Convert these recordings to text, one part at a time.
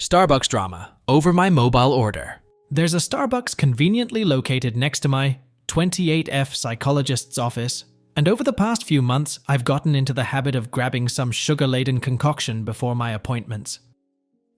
Starbucks drama over my mobile order. There's a Starbucks conveniently located next to my 28F psychologist's office, and over the past few months, I've gotten into the habit of grabbing some sugar-laden concoction before my appointments.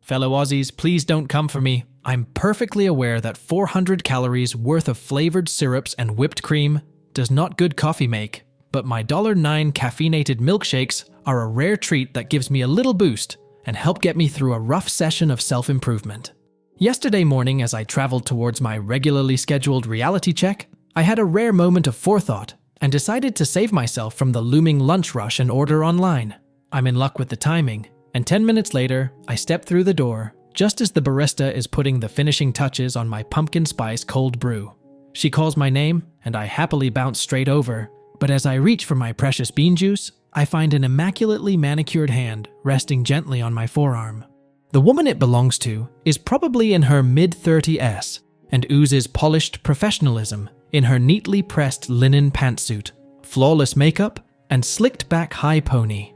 Fellow Aussies, please don't come for me. I'm perfectly aware that 400 calories worth of flavored syrups and whipped cream does not good coffee make, but my $9 caffeinated milkshakes are a rare treat that gives me a little boost and help get me through a rough session of self-improvement. Yesterday morning, as I traveled towards my regularly scheduled reality check, I had a rare moment of forethought and decided to save myself from the looming lunch rush and order online. I'm in luck with the timing, and 10 minutes later, I step through the door just as the barista is putting the finishing touches on my pumpkin spice cold brew. She calls my name, and I happily bounce straight over, but as I reach for my precious bean juice, I find an immaculately manicured hand resting gently on my forearm. The woman it belongs to is probably in her mid-30s and oozes polished professionalism in her neatly pressed linen pantsuit, flawless makeup, and slicked-back high pony.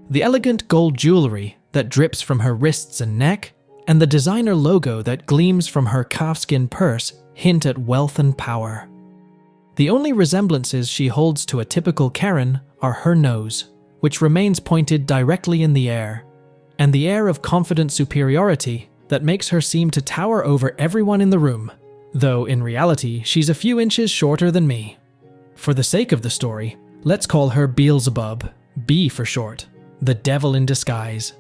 The elegant gold jewelry that drips from her wrists and neck, and the designer logo that gleams from her calfskin purse hint at wealth and power. The only resemblances she holds to a typical Karen are her nose, which remains pointed directly in the air, and the air of confident superiority that makes her seem to tower over everyone in the room, though in reality she's a few inches shorter than me. For the sake of the story, let's call her Beelzebub, B for short, the devil in disguise.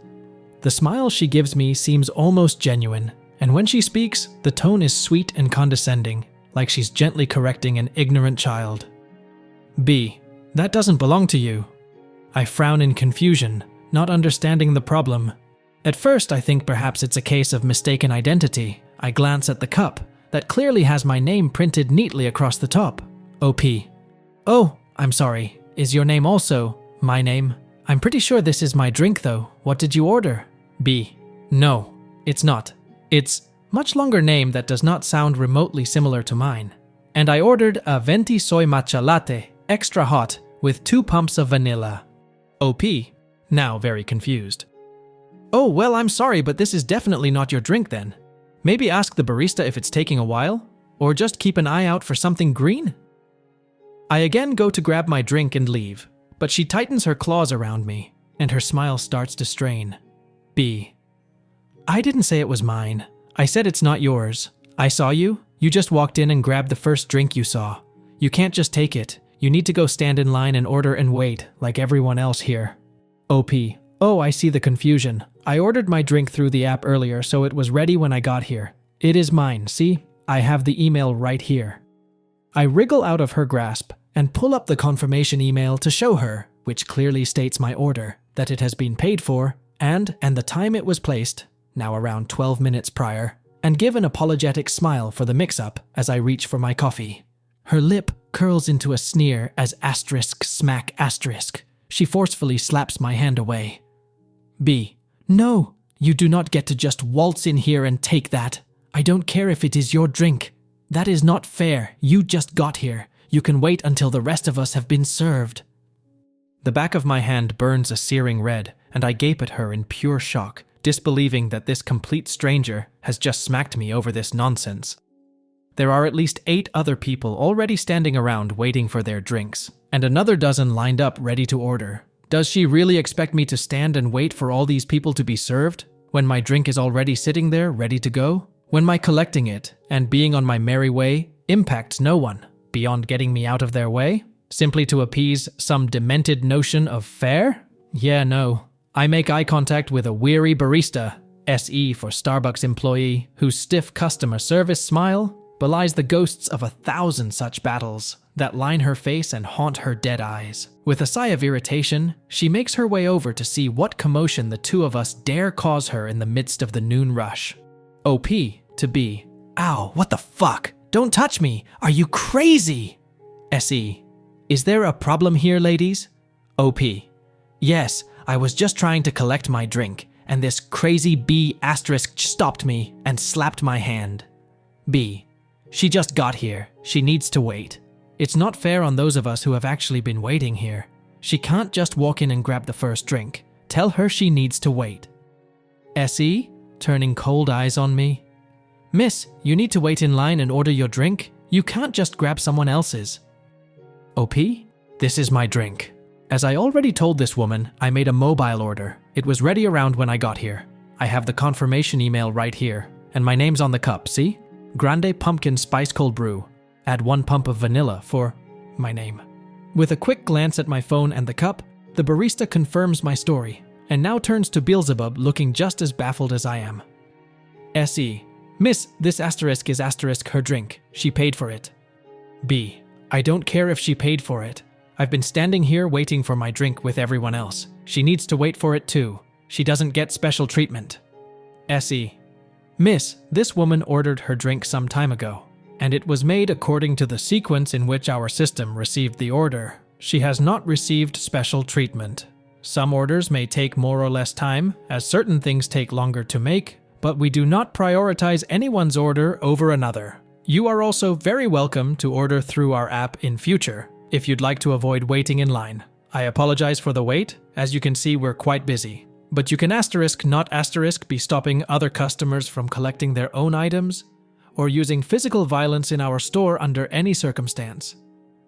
The smile she gives me seems almost genuine, and when she speaks, the tone is sweet and condescending, like she's gently correcting an ignorant child. B, that doesn't belong to you. I frown in confusion, not understanding the problem. At first, I think perhaps it's a case of mistaken identity. I glance at the cup that clearly has my name printed neatly across the top. OP. Oh, I'm sorry. Is your name also my name? I'm pretty sure this is my drink though. What did you order? B. No, it's not. It's much longer name that does not sound remotely similar to mine. And I ordered a venti soy matcha latte, extra hot, with 2 pumps of vanilla. OP, now very confused. Oh, well, I'm sorry, but this is definitely not your drink then. Maybe ask the barista if it's taking a while, or just keep an eye out for something green? I again go to grab my drink and leave, but she tightens her claws around me, and her smile starts to strain. B. I didn't say it was mine. I said it's not yours. I saw you. You just walked in and grabbed the first drink you saw. You can't just take it. You need to go stand in line and order and wait, like everyone else here. OP. Oh, I see the confusion. I ordered my drink through the app earlier, so it was ready when I got here. It is mine, see? I have the email right here. I wriggle out of her grasp and pull up the confirmation email to show her, which clearly states my order, that it has been paid for, and the time it was placed, now around 12 minutes prior, and give an apologetic smile for the mix-up as I reach for my coffee. Her lip curls into a sneer as smack asterisk. She forcefully slaps my hand away. B. No, you do not get to just waltz in here and take that. I don't care if it is your drink. That is not fair. You just got here. You can wait until the rest of us have been served. The back of my hand burns a searing red, and I gape at her in pure shock, disbelieving that this complete stranger has just smacked me over this nonsense. There are at least 8 other people already standing around waiting for their drinks, and another dozen lined up ready to order. Does she really expect me to stand and wait for all these people to be served, when my drink is already sitting there ready to go? When my collecting it, and being on my merry way, impacts no one, beyond getting me out of their way? Simply to appease some demented notion of fair? Yeah, no. I make eye contact with a weary barista, SE for Starbucks employee, whose stiff customer service smile belies the ghosts of 1,000 such battles that line her face and haunt her dead eyes. With a sigh of irritation, she makes her way over to see what commotion the 2 of us dare cause her in the midst of the noon rush. OP to B. Ow, what the fuck? Don't touch me! Are you crazy? SE. Is there a problem here, ladies? OP. Yes, I was just trying to collect my drink, and this crazy B asterisk stopped me and slapped my hand. B. She just got here. She needs to wait. It's not fair on those of us who have actually been waiting here. She can't just walk in and grab the first drink. Tell her she needs to wait. SE? turning cold eyes on me. Miss, you need to wait in line and order your drink. You can't just grab someone else's. OP, this is my drink. As I already told this woman, I made a mobile order. It was ready around when I got here. I have the confirmation email right here, and my name's on the cup, see? Grande Pumpkin Spice Cold Brew. Add 1 pump of vanilla for my name. With a quick glance at my phone and the cup, the barista confirms my story, and now turns to Beelzebub looking just as baffled as I am. SE. Miss, this asterisk is asterisk her drink. She paid for it. B. I don't care if she paid for it. I've been standing here waiting for my drink with everyone else. She needs to wait for it too. She doesn't get special treatment. SE. Miss, this woman ordered her drink some time ago, and it was made according to the sequence in which our system received the order. She has not received special treatment. Some orders may take more or less time, as certain things take longer to make, but we do not prioritize anyone's order over another. You are also very welcome to order through our app in future, if you'd like to avoid waiting in line. I apologize for the wait. As you can see, we're quite busy. But you can asterisk not asterisk be stopping other customers from collecting their own items, or using physical violence in our store under any circumstance.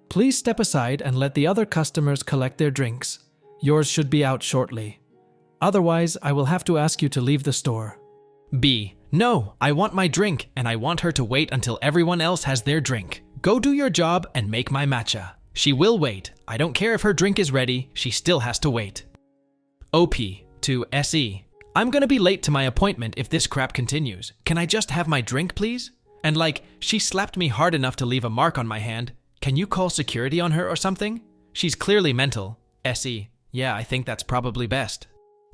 Please step aside and let the other customers collect their drinks. Yours should be out shortly. Otherwise, I will have to ask you to leave the store. B. No, I want my drink, and I want her to wait until everyone else has their drink. Go do your job and make my matcha. She will wait. I don't care if her drink is ready, she still has to wait. OP to SE. I'm gonna be late to my appointment if this crap continues. Can I just have my drink, please? And she slapped me hard enough to leave a mark on my hand. Can you call security on her or something? She's clearly mental. SE. Yeah, I think that's probably best.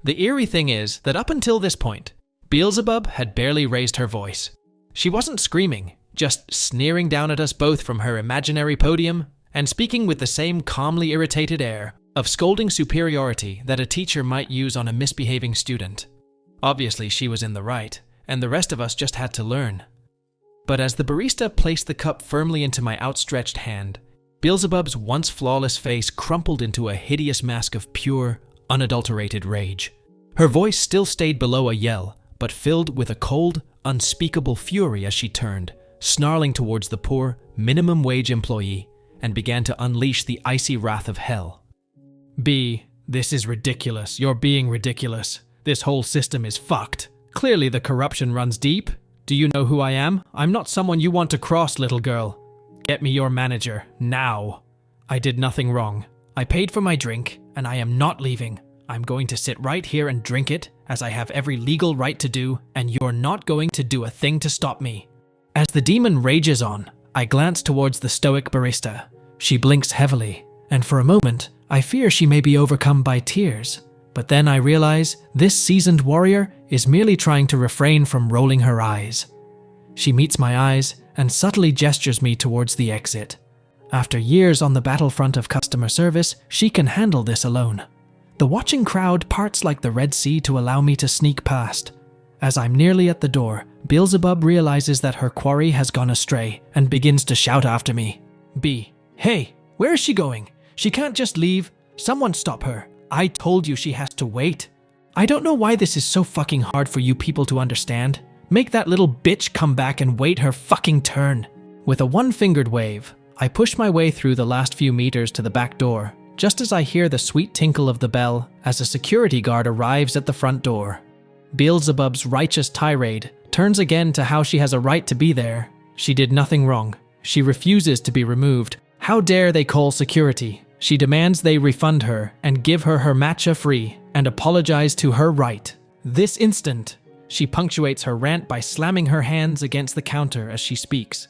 The eerie thing is that up until this point, Beelzebub had barely raised her voice. She wasn't screaming, just sneering down at us both from her imaginary podium and speaking with the same calmly irritated air of scolding superiority that a teacher might use on a misbehaving student. Obviously, she was in the right, and the rest of us just had to learn. But as the barista placed the cup firmly into my outstretched hand, Beelzebub's once flawless face crumpled into a hideous mask of pure, unadulterated rage. Her voice still stayed below a yell, but filled with a cold, unspeakable fury as she turned, snarling towards the poor, minimum wage employee, and began to unleash the icy wrath of hell. B. This is ridiculous. You're being ridiculous. This whole system is fucked. Clearly the corruption runs deep. Do you know who I am? I'm not someone you want to cross, little girl. Get me your manager, now. I did nothing wrong. I paid for my drink, and I am not leaving. I'm going to sit right here and drink it, as I have every legal right to do, and you're not going to do a thing to stop me. As the demon rages on, I glance towards the stoic barista. She blinks heavily, and for a moment, I fear she may be overcome by tears. But then I realize this seasoned warrior is merely trying to refrain from rolling her eyes. She meets my eyes and subtly gestures me towards the exit. After years on the battlefront of customer service, she can handle this alone. The watching crowd parts like the Red Sea to allow me to sneak past. As I'm nearly at the door, Beelzebub realizes that her quarry has gone astray and begins to shout after me. B. Hey, where is she going? She can't just leave. Someone stop her. I told you she has to wait. I don't know why this is so fucking hard for you people to understand. Make that little bitch come back and wait her fucking turn. With a one-fingered wave, I push my way through the last few meters to the back door, just as I hear the sweet tinkle of the bell as a security guard arrives at the front door. Beelzebub's righteous tirade turns again to how she has a right to be there. She did nothing wrong. She refuses to be removed. How dare they call security? She demands they refund her and give her her matcha free and apologize to her right. This instant, she punctuates her rant by slamming her hands against the counter as she speaks.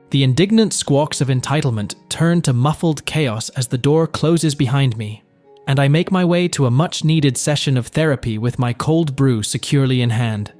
The indignant squawks of entitlement turn to muffled chaos as the door closes behind me, and I make my way to a much-needed session of therapy with my cold brew securely in hand.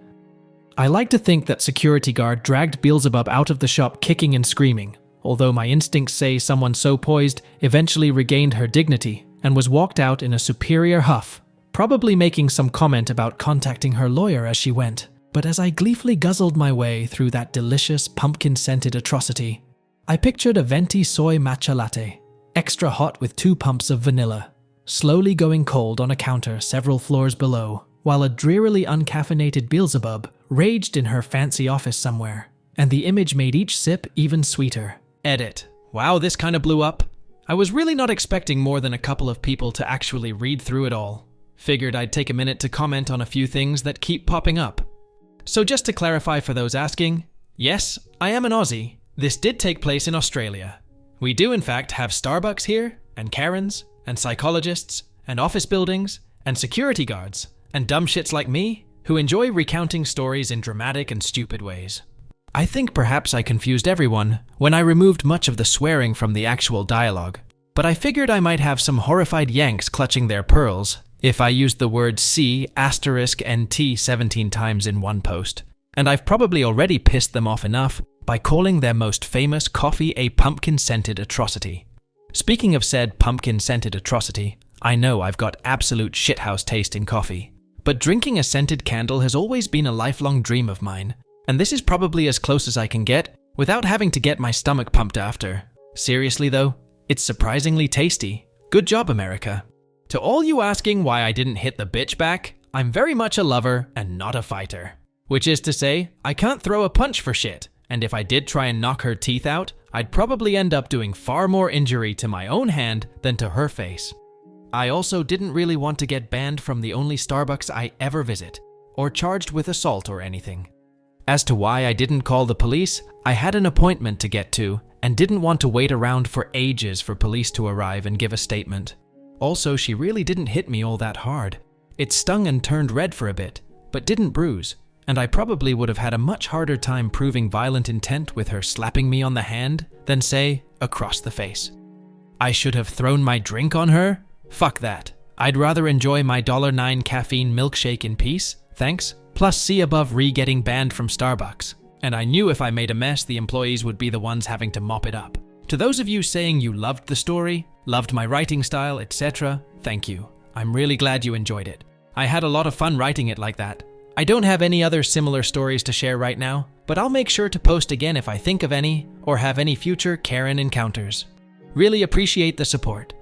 I like to think that security guard dragged Beelzebub out of the shop kicking and screaming, although my instincts say someone so poised eventually regained her dignity and was walked out in a superior huff, probably making some comment about contacting her lawyer as she went. But as I gleefully guzzled my way through that delicious pumpkin-scented atrocity, I pictured a venti soy matcha latte, extra hot with 2 pumps of vanilla, slowly going cold on a counter several floors below, while a drearily uncaffeinated Beelzebub raged in her fancy office somewhere, and the image made each sip even sweeter. Edit. Wow, this kinda blew up. I was really not expecting more than a couple of people to actually read through it all. Figured I'd take a minute to comment on a few things that keep popping up. So just to clarify for those asking, yes, I am an Aussie. This did take place in Australia. We do in fact have Starbucks here, and Karens, and psychologists, and office buildings, and security guards, and dumb shits like me, who enjoy recounting stories in dramatic and stupid ways. I think perhaps I confused everyone when I removed much of the swearing from the actual dialogue, but I figured I might have some horrified Yanks clutching their pearls if I used the word C asterisk and T 17 times in one post, and I've probably already pissed them off enough by calling their most famous coffee a pumpkin-scented atrocity. Speaking of said pumpkin-scented atrocity, I know I've got absolute shithouse taste in coffee, but drinking a scented candle has always been a lifelong dream of mine, and this is probably as close as I can get without having to get my stomach pumped after. Seriously though, it's surprisingly tasty. Good job, America. To all you asking why I didn't hit the bitch back, I'm very much a lover and not a fighter. Which is to say, I can't throw a punch for shit, and if I did try and knock her teeth out, I'd probably end up doing far more injury to my own hand than to her face. I also didn't really want to get banned from the only Starbucks I ever visit, or charged with assault or anything. As to why I didn't call the police, I had an appointment to get to and didn't want to wait around for ages for police to arrive and give a statement. Also, she really didn't hit me all that hard. It stung and turned red for a bit, but didn't bruise, and I probably would have had a much harder time proving violent intent with her slapping me on the hand than, say, across the face. I should have thrown my drink on her? Fuck that. I'd rather enjoy my $9 caffeine milkshake in peace, thanks. Plus see above getting banned from Starbucks. And I knew if I made a mess, the employees would be the ones having to mop it up. To those of you saying you loved the story, loved my writing style, etc., thank you. I'm really glad you enjoyed it. I had a lot of fun writing it like that. I don't have any other similar stories to share right now, but I'll make sure to post again if I think of any or have any future Karen encounters. Really appreciate the support.